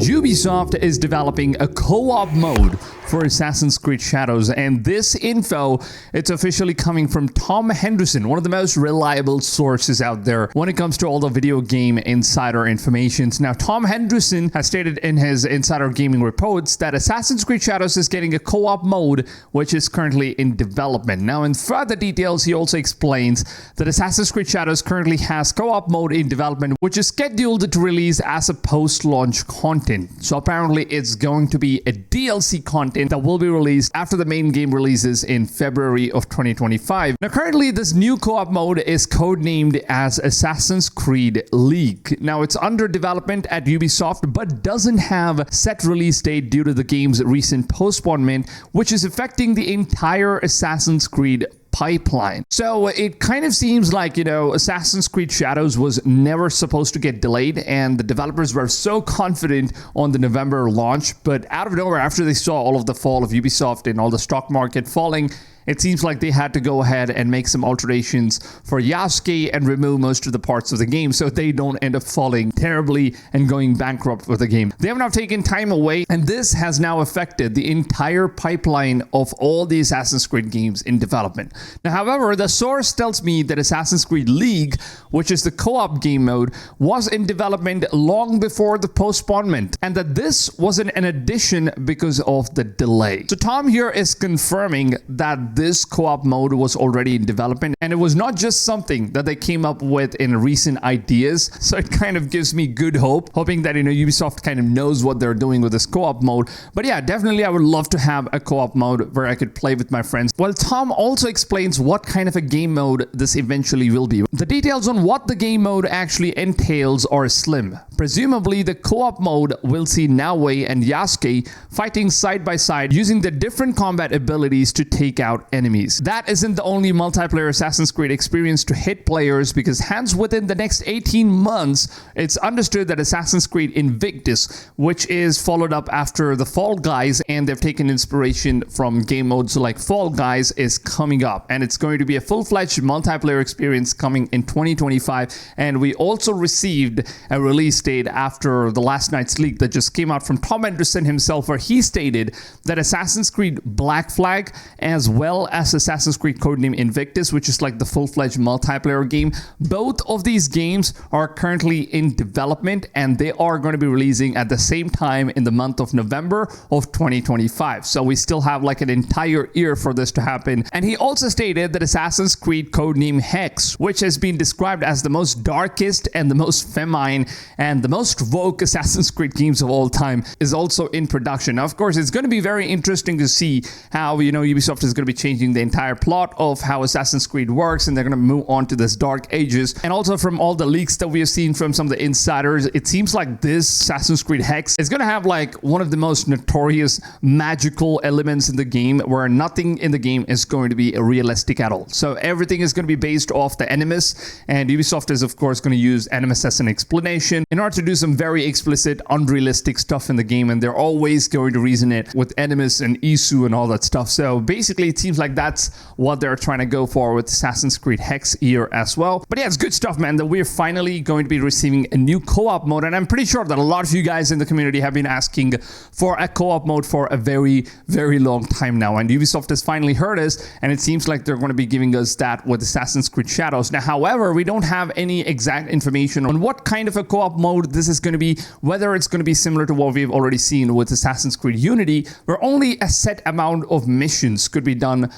Ubisoft is developing a co-op mode for Assassin's Creed Shadows, and this info, it's officially coming from Tom Henderson, one of the most reliable sources out there when it comes to all the video game insider information. Now, Tom Henderson has stated in his insider gaming reports that Assassin's Creed Shadows is getting a co-op mode, which is currently in development. Now, in further details, he also explains that Assassin's Creed Shadows currently has co-op mode in development, which is scheduled to release as a post-launch content. So apparently, it's going to be a DLC content that will be released after the main game releases in February of 2025. Now, currently, this new co-op mode is codenamed as Assassin's Creed League. Now, it's under development at Ubisoft, but doesn't have a set release date due to the game's recent postponement, which is affecting the entire Assassin's Creed pipeline. So it kind of seems like, Assassin's Creed Shadows was never supposed to get delayed, and the developers were so confident on the November launch, but out of nowhere, after they saw all of the fall of Ubisoft and all the stock market falling, it seems like they had to go ahead and make some alterations for Yasuke and remove most of the parts of the game so they don't end up falling terribly and going bankrupt with the game. They have now taken time away, and this has now affected the entire pipeline of all the Assassin's Creed games in development. Now, however, the source tells me that Assassin's Creed League, which is the co-op game mode, was in development long before the postponement, and that this wasn't an addition because of the delay. So Tom here is confirming that this co-op mode was already in development, and it was not just something that they came up with in recent ideas. So it kind of gives me good hope, hoping that Ubisoft kind of knows what they're doing with this co-op mode. But yeah, definitely I would love to have a co-op mode where I could play with my friends. Well, Tom also explains what kind of a game mode this eventually will be. The details on what the game mode actually entails are slim. Presumably, the co-op mode will see Naoe and Yasuke fighting side by side using the different combat abilities to take out enemies. That isn't the only multiplayer Assassin's Creed experience to hit players, because hence within the next 18 months, it's understood that Assassin's Creed Invictus, which is followed up after the Fall Guys, and they've taken inspiration from game modes like Fall Guys, is coming up, and it's going to be a full-fledged multiplayer experience coming in 2025. And we also received a release date after the last night's leak that just came out from Tom Henderson himself, where he stated that Assassin's Creed Black Flag, as well as Assassin's Creed codename Invictus, which is like the full-fledged multiplayer game, both of these games are currently in development, and they are going to be releasing at the same time in the month of November of 2025. So we still have like an entire year for this to happen. And he also stated that Assassin's Creed codename Hex, which has been described as the most darkest and the most feminine and the most woke Assassin's Creed games of all time, is also in production. Now, of course, it's going to be very interesting to see how, Ubisoft is going to be changing the entire plot of how Assassin's Creed works, and they're going to move on to this dark ages. And also from all the leaks that we have seen from some of the insiders, it seems like this Assassin's Creed Hex is going to have like one of the most notorious magical elements in the game, where nothing in the game is going to be realistic at all. So everything is going to be based off the Animus, and Ubisoft is of course going to use Animus as an explanation in order to do some very explicit, unrealistic stuff in the game, and they're always going to reason it with Animus and Isu and all that stuff. So basically, it seems like that's what they're trying to go for with Assassin's Creed Hex here as well. But yeah, it's good stuff, man, that we're finally going to be receiving a new co-op mode, and I'm pretty sure that a lot of you guys in the community have been asking for a co-op mode for a very, very long time now, and Ubisoft has finally heard us, and it seems like they're going to be giving us that with Assassin's Creed Shadows. Now, however, we don't have any exact information on what kind of a co-op mode this is going to be, whether it's going to be similar to what we've already seen with Assassin's Creed Unity, where only a set amount of missions could be done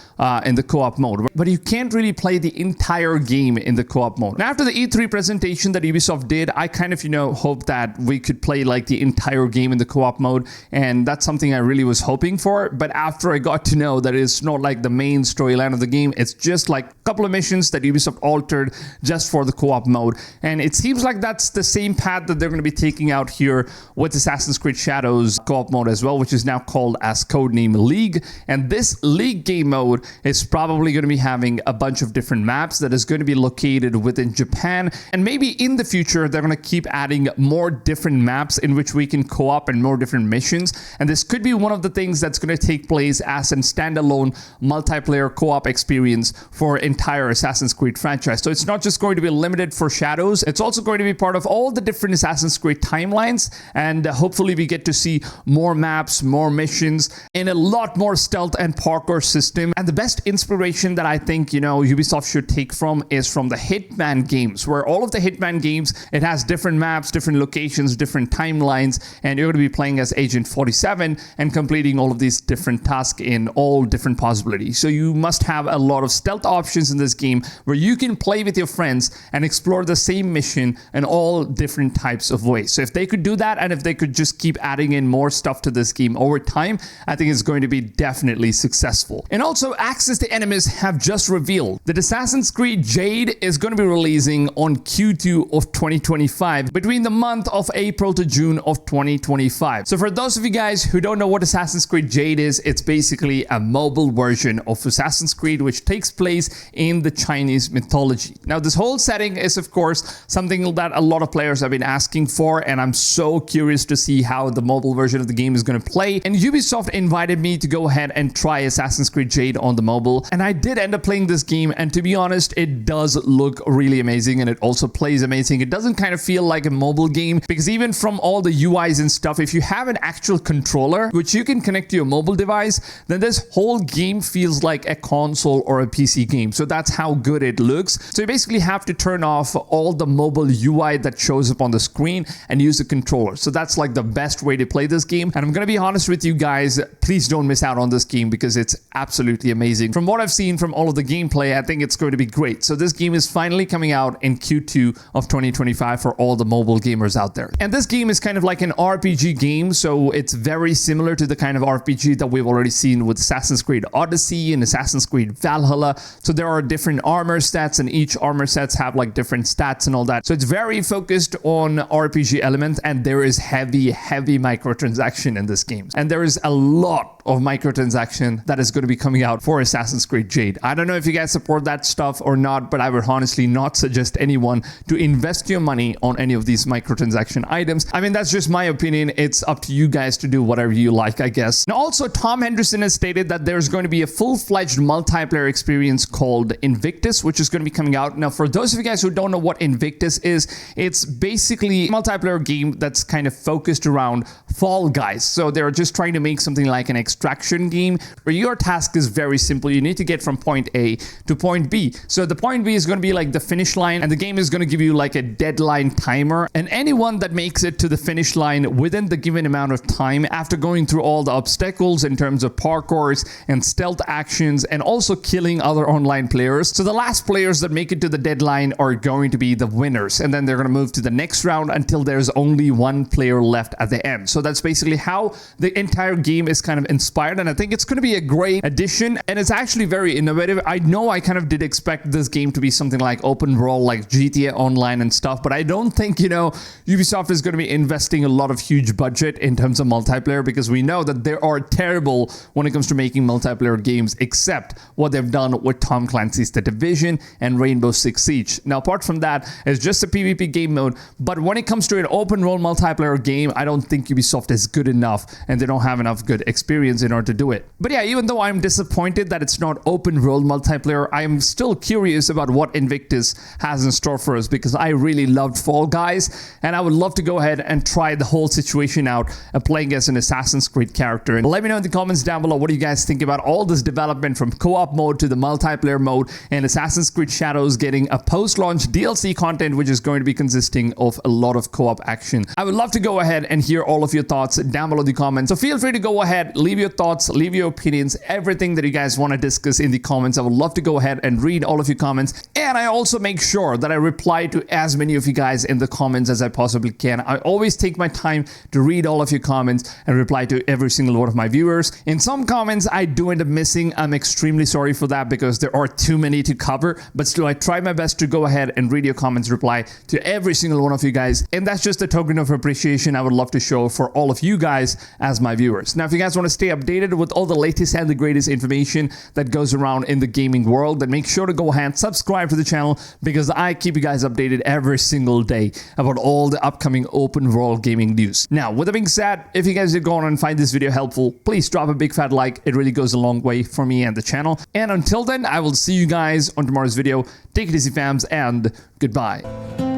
in the co-op mode, but you can't really play the entire game in the co-op mode. Now, after the E3 presentation that Ubisoft did, I kind of, hope that we could play like the entire game in the co-op mode, and that's something I really was hoping for. But after I got to know that it's not like the main storyline of the game, it's just like a couple of missions that Ubisoft altered just for the co-op mode, and it seems like that's the same path that they're going to be taking out here with Assassin's Creed Shadows co-op mode as well, which is now called as codename League. And this League game mode is probably going to be having a bunch of different maps that is going to be located within Japan. And maybe in the future, they're going to keep adding more different maps in which we can co-op and more different missions. And this could be one of the things that's going to take place as a standalone multiplayer co-op experience for entire Assassin's Creed franchise. So it's not just going to be limited for Shadows. It's also going to be part of all the different Assassin's Creed timelines. And hopefully we get to see more maps, more missions, and a lot more stealth and parkour system. And the best inspiration that I think, Ubisoft should take from is from the Hitman games, where all of the Hitman games, it has different maps, different locations, different timelines, and you're going to be playing as Agent 47 and completing all of these different tasks in all different possibilities. So you must have a lot of stealth options in this game where you can play with your friends and explore the same mission in all different types of ways. So if they could do that, and if they could just keep adding in more stuff to this game over time, I think it's going to be definitely successful. And also, Access to Enemies have just revealed that Assassin's Creed Jade is going to be releasing on Q2 of 2025 between the month of April to June of 2025. So for those of you guys who don't know what Assassin's Creed Jade is, it's basically a mobile version of Assassin's Creed which takes place in the Chinese mythology. Now this whole setting is of course something that a lot of players have been asking for, and I'm so curious to see how the mobile version of the game is going to play. And Ubisoft invited me to go ahead and try Assassin's Creed Jade on the mobile, and I did end up playing this game, and to be honest, it does look really amazing, and it also plays amazing. It doesn't kind of feel like a mobile game, because even from all the UIs and stuff, if you have an actual controller which you can connect to your mobile device, then this whole game feels like a console or a PC game. So that's how good it looks. So you basically have to turn off all the mobile UI that shows up on the screen and use the controller. So that's like the best way to play this game. And I'm going to be honest with you guys, please don't miss out on this game because it's absolutely amazing. From what I've seen from all of the gameplay, I think it's going to be great. So this game is finally coming out in Q2 of 2025 for all the mobile gamers out there. And this game is kind of like an RPG game, so it's very similar to the kind of RPG that we've already seen with Assassin's Creed Odyssey and Assassin's Creed Valhalla. So there are different armor stats, and each armor sets have like different stats and all that. So it's very focused on RPG elements, and there is heavy microtransaction in this game. And there is a lot of microtransaction that is going to be coming out for Assassin's Creed Jade. I don't know if you guys support that stuff or not, but I would honestly not suggest anyone to invest your money on any of these microtransaction items. I mean, that's just my opinion. It's up to you guys to do whatever you like, I guess. Now, also, Tom Henderson has stated that there's going to be a full-fledged multiplayer experience called Invictus, which is going to be coming out. Now, for those of you guys who don't know what Invictus is, it's basically a multiplayer game that's kind of focused around Fall Guys. So they're just trying to make something like an extraction game where your task is very simple. You need to get from point A to point B. So the point B is going to be like the finish line, and the game is going to give you like a deadline timer, and anyone that makes it to the finish line within the given amount of time after going through all the obstacles in terms of parkours and stealth actions and also killing other online players. So the last players that make it to the deadline are going to be the winners, and then they're going to move to the next round until there's only one player left at the end. So that's basically how the entire game is kind of inspired, and I think it's going to be a great addition, and it's actually very innovative. I know I kind of did expect this game to be something like open world, like GTA Online and stuff, but I don't think, Ubisoft is going to be investing a lot of huge budget in terms of multiplayer, because we know that they are terrible when it comes to making multiplayer games, except what they've done with Tom Clancy's The Division and Rainbow Six Siege. Now, apart from that, it's just a PvP game mode, but when it comes to an open world multiplayer game, I don't think Ubisoft is good enough, and they don't have enough good experience in order to do it. But yeah, even though I'm disappointed that it's not open world multiplayer, I'm still curious about what Invictus has in store for us, because I really loved Fall Guys, and I would love to go ahead and try the whole situation out playing as an Assassin's Creed character. And let me know in the comments down below, what do you guys think about all this development from co-op mode to the multiplayer mode, and Assassin's Creed Shadows getting a post-launch DLC content which is going to be consisting of a lot of co-op action. I would love to go ahead and hear all of your thoughts down below in the comments. So feel free to go ahead, leave your thoughts, leave your opinions, everything that you guys want to discuss in the comments. I would love to go ahead and read all of your comments, and I also make sure that I reply to as many of you guys in the comments as I possibly can. I always take my time to read all of your comments and reply to every single one of my viewers. In some comments I do end up missing. I'm extremely sorry for that because there are too many to cover, but still I try my best to go ahead and read your comments, reply to every single one of you guys, and that's just a token of appreciation I would love to show for for all of you guys as my viewers. Now, if you guys want to stay updated with all the latest and the greatest information that goes around in the gaming world, then make sure to go ahead and subscribe to the channel, because I keep you guys updated every single day about all the upcoming open world gaming news. Now, with that being said, if you guys did go on and find this video helpful, please drop a big fat like. It really goes a long way for me and the channel. And until then, I will see you guys on tomorrow's video. Take it easy, fams, and goodbye.